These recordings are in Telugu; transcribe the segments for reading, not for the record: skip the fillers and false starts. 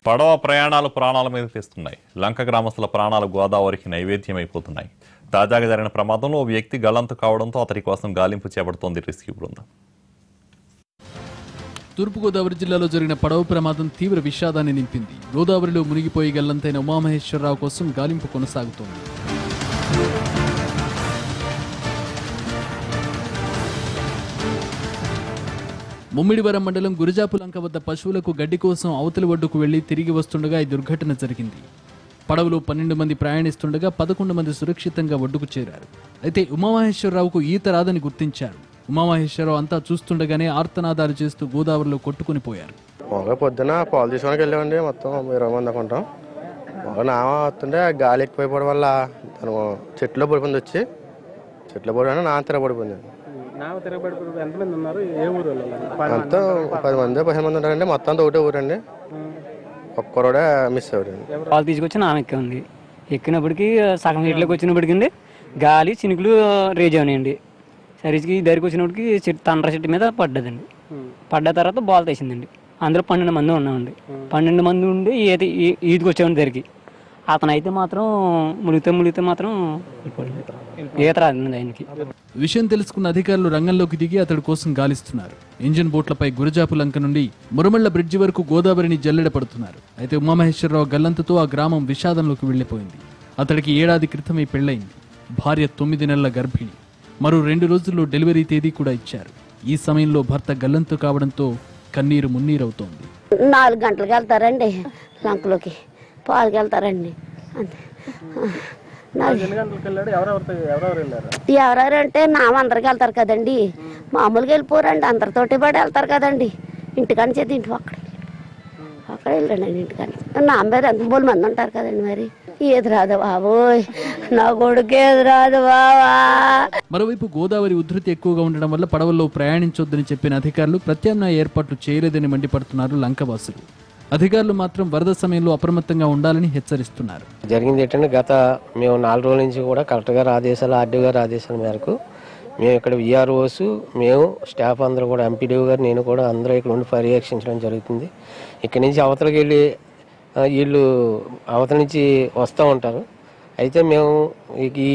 పడవ ప్రయాణాలు ప్రాణాల మీద తెస్తున్నాయి. లంక గ్రామస్తుల ప్రాణాలు గోదావరికి నైవేద్యమైపోతున్నాయి. తాజాగా జరిగిన ప్రమాదంలో ఓ వ్యక్తి గల్లంతు కావడంతో అతడి కోసం గాలింపు చేపడుతోంది రెస్క్యూ బృందం. తూర్పుగోదావరి జిల్లాలో జరిగిన పడవ ప్రమాదం తీవ్ర విషాదాన్ని నింపింది. గోదావరిలో మునిగిపోయి గల్లంతైన ఉమామహేశ్వరరావు కోసం గాలింపు కొనసాగుతోంది. ముమ్మిడివరం మండలం గురజాపులంక వద్ద పశువులకు గడ్డి కోసం అవతలి ఒడ్డుకు వెళ్లి తిరిగి వస్తుండగా ఈ దుర్ఘటన జరిగింది. పడవలో 12 మంది ప్రయాణిస్తుండగా 11 మంది సురక్షితంగా ఒడ్డుకు చేరారు. అయితే ఉమామహేశ్వరరావుకు ఈత రాదని గుర్తించారు. ఉమామహేశ్వరరావు అంతా చూస్తుండగానే ఆర్తనాదాలు చేస్తూ గోదావరిలో కొట్టుకుని పోయారు. పొద్దున పాలు తీసుకోవడానికి వెళ్ళామండి. మొత్తం 20 మంది అనుకుంటాం. నామ వస్తుంటే గాలి ఎక్కువైపోవడం వల్ల తను చెట్లో పడిపోయింది. వచ్చి చెట్లో పడిపోయినా నా తిరగబడిపోయింది. అంతా 10 మంది 15 మంది ఉంటారండి. మొత్తం అంతా ఒకటే ఊరండి. ఒక్కరోడే మిస్ అవ్వడండి. పాలు తీసుకొచ్చి నామ ఎక్కింది. ఎక్కినప్పటికీ సగం నీటిలోకి వచ్చినప్పటికండి గాలి చినుకులు రేజ్ అవునాయండి. సరిగ్గా దగ్గరికి వచ్చినప్పటికి తండ్ర చెట్టు మీద పడ్డదండి. పడ్డ తర్వాత బాల్ తీసిందండి. అందులో 12 మంది ఉన్నామండి. 12 మంది ఉండి ఈదికి వచ్చామండి దగ్గరికి. అతను అయితే మాత్రం మునిగితే మాత్రం ఈత రాదండి ఆయనకి. విషయం తెలుసుకున్న అధికారులు రంగంలోకి దిగి అతడి కోసం గాలిస్తున్నారు. ఇంజిన్ బోట్లపై గురజాపులంక నుండి మురమళ్ల బ్రిడ్జి వరకు గోదావరిని జల్లెడ పడుతున్నారు. అయితే ఉమామహేశ్వరరావు గల్లంతతో ఆ గ్రామం విషాదంలోకి వెళ్లిపోయింది. అతడికి ఏడాది క్రితమే పెళ్లైంది. భార్య 9 నెలల గర్భిణి. మరో 2 రోజుల్లో డెలివరీ తేదీ కూడా ఇచ్చారు. ఈ సమయంలో భర్త గల్లంతు కావడంతో కన్నీరు మున్నీరవుతోంది. 4 గంటలకు వెళ్తారండి లంకలోకి, పాలుకి వెళ్తారండి. ఎవరెవరు అంటే అందరికి వెళ్తారు కదండి. మామూలుగా వెళ్ళిపోరండి, అందరితోటి పడి వెళ్తారు కదండి. ఇంటికాని చేతి ఇంటి అక్కడ వెళ్ళండి. ఇంటికాని నా అమ్మాయి 2 మంది ఉంటారు కదండి. మరి ఏది రాదు బాబోయ్, నా కొడుకు ఏది రాదు బావా. మరోవైపు గోదావరి ఉధృతి ఎక్కువగా ఉండడం వల్ల పడవల్లో ప్రయాణించొద్దని చెప్పిన అధికారులు ప్రత్యామ్నాయ ఏర్పాట్లు చేయలేదని మండిపడుతున్నారు లంకవాసులు. అధికారులు మాత్రం వరద సమయంలో అప్రమత్తంగా ఉండాలని హెచ్చరిస్తున్నారు. జరిగింది ఏంటంటే మేము 4 రోజుల నుంచి కూడా కలెక్టర్ గారి ఆదేశాలు, ఆర్డీఓ గారి ఆదేశాల మేరకు మేము ఇక్కడ విఆర్ఓస్, మేము స్టాఫ్ అందరూ కూడా, ఎంపీడీఓ గారు, నేను కూడా అందరూ ఇక్కడ ఉండి పర్యవేక్షించడం జరుగుతుంది. ఇక్కడి నుంచి అవతలకి వెళ్ళి వీళ్ళు అవతల నుంచి వస్తూ ఉంటారు. అయితే మేము ఈ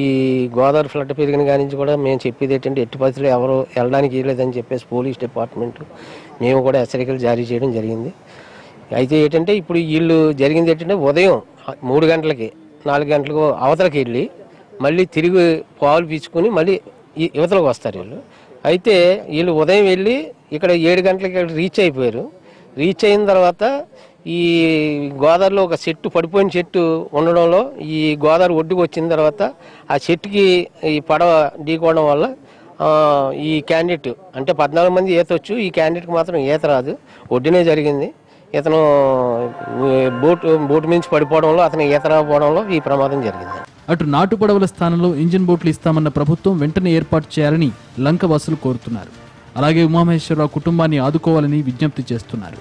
గోదావరి ఫ్లడ్ పెరిగిన కాడి నుంచి కూడా మేము చెప్పేది ఏంటంటే ఎట్టి పరిస్థితుల్లో ఎవరు వెళ్ళడానికి వీలేదని చెప్పేసి పోలీస్ డిపార్ట్మెంట్ మేము కూడా హెచ్చరికలు జారీ చేయడం జరిగింది. అయితే ఏంటంటే ఇప్పుడు వీళ్ళు జరిగింది ఏంటంటే ఉదయం 3 గంటలకి 4 గంటలకు అవతలకి వెళ్ళి మళ్ళీ తిరిగి పాలు పీచుకొని మళ్ళీ యువతలకు వస్తారు వీళ్ళు. అయితే వీళ్ళు ఉదయం వెళ్ళి ఇక్కడ 7 గంటలకి రీచ్ అయిపోయారు. రీచ్ అయిన తర్వాత ఈ గోదావరిలో ఒక చెట్టు, పడిపోయిన చెట్టు ఉండడంలో ఈ గోదావరి ఒడ్డుకు వచ్చిన తర్వాత ఆ చెట్టుకి ఈ పడవ ఢీకోవడం వల్ల ఈ క్యాండిడేట్ అంటే 14 మంది ఈతొచ్చు, ఈ క్యాండిడేట్కి మాత్రం ఈత రాదు. ఒడ్డునే జరిగింది. ఇతను బోటు మించి పడిపోవడంలో, అతను ఈత రాకపోవడంలో ఈ ప్రమాదం జరిగింది. అటు నాటు పడవల స్థానంలో ఇంజిన్ బోట్లు ఇస్తామన్న ప్రభుత్వం వెంటనే ఏర్పాటు చేయాలని లంకవాసులు కోరుతున్నారు. అలాగే ఉమామహేశ్వరరావు కుటుంబాన్ని ఆదుకోవాలని విజ్ఞప్తి చేస్తున్నారు.